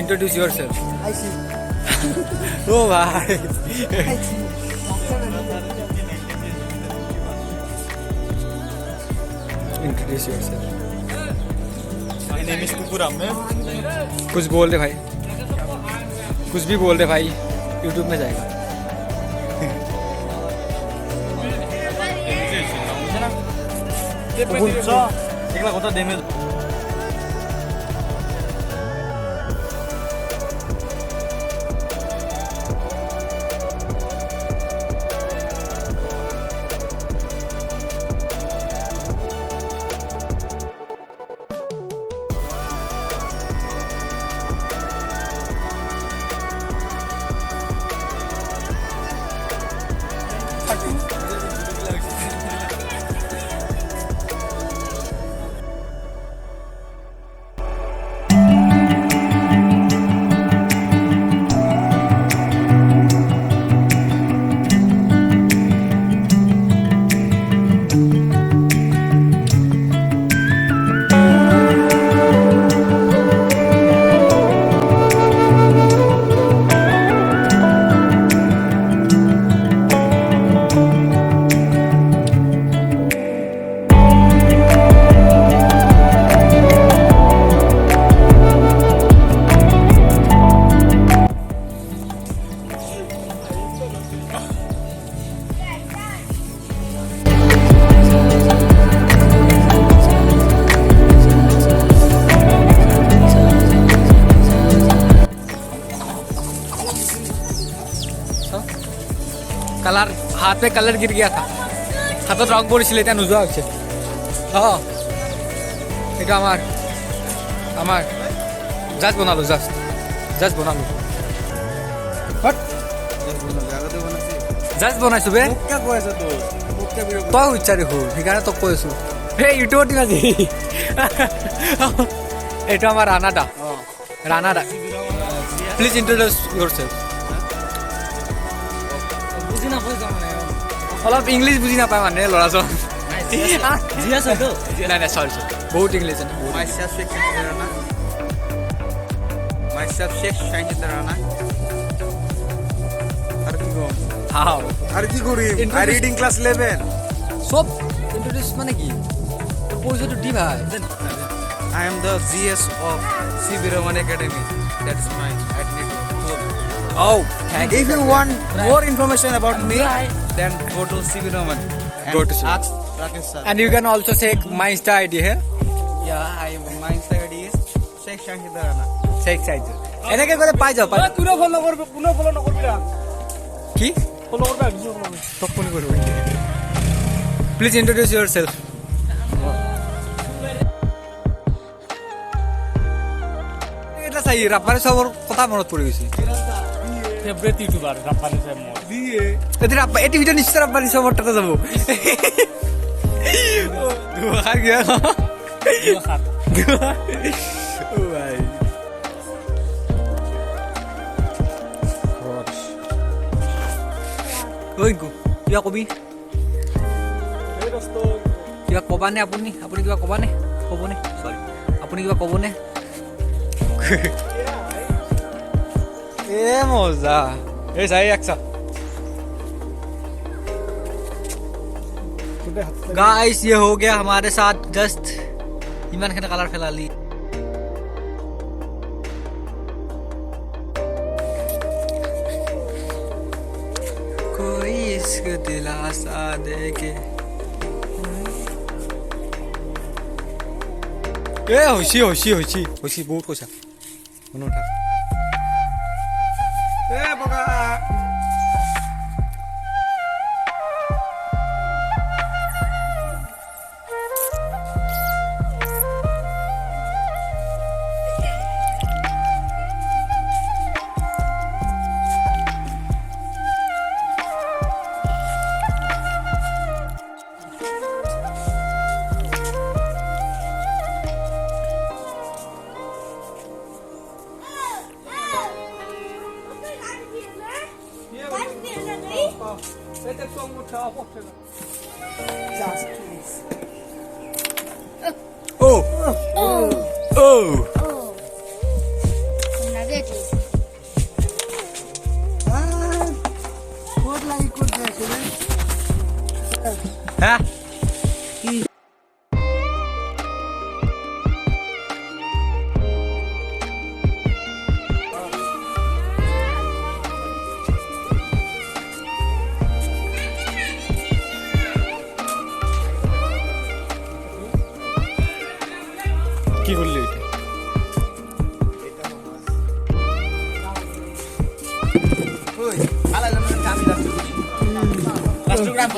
Introduce yourself. I see. Oh bhai. I see. Introduce yourself. My name is Kukur Ahmed. कुछ बोल दे भाई, कुछ भी बोल दे भाई, YouTube में जाएगा. एकला कता डैमेज कलर हाथ पे कलर गिर गया था हाथत रंग পড়ছিল এটা নুজুয়া হচ্ছে এটা আমার জাস্ট বানালো জাস্ট বানালো বাট জাস্ট বানাইছো বে মুক্কা কইছ তো মুক্কা বিরো তো উচ্চারি হো ঠিকানা তো কইছো হে ইউটিউব দিনা জি এটা আমার রানাদা প্লিজ ইন্ট্রোডিউস ইয়োরসেলফ বুঝি না কই যাও মানে অলপ ইংলিশ বুঝি নাপায় মানে ল'ৰাজন জি আছে তো নাই সৰি বহুত ইংলিছ জানে myself Sheikh Shahid Rana. হাও আর কি করি I reading class 11. সব ইন্ট্রোডিউস মানে কি পরিচয়টো দি ভাই I am the GS of CB Roman Academy. That is my identity. oh thank If you want more information about me, then go to CB Roman. And Go to CB. ask Rakesh sir. and you can also check my Insta ID here My Insta ID is Sheikh Shahid Rana. check site এনেকে করে পাই যাও তুইও follow করবে পুনঃ follow নকরবি না কি follow করবে video করবে তো ফোন করব প্লিজ ইন্ট্রোডিউস ইয়োরসেলফ এটা চাই ৰাপাৰে সবৰ কথা মনত পৰি গৈছে ফেভারিট ইউটিউবার রাফানি সাহেব মোর দিয়ে এটি ভিডিও নিশ্চয় ৰাপাৰে সবৰ তাতে যাব দুহাৰ গিয়া খাত ও ভাই ওইকো কিবা কবি কিবা কবানে আপুনি কিবা কবানে কবনে সৰি আপুনি কিবা কবনে এ মজা এই চাই একসা गाइस ये हो गया हमारे साथ जस्ट इमान के कलर फैला ली कोई इसको दिलासा दे के ए होशी बहुत कुछ उठा ए बगा Oh. কি করলি ওইটা ওই খালাইলাম আমি রাখছি রাষ্ট্রগ্রাম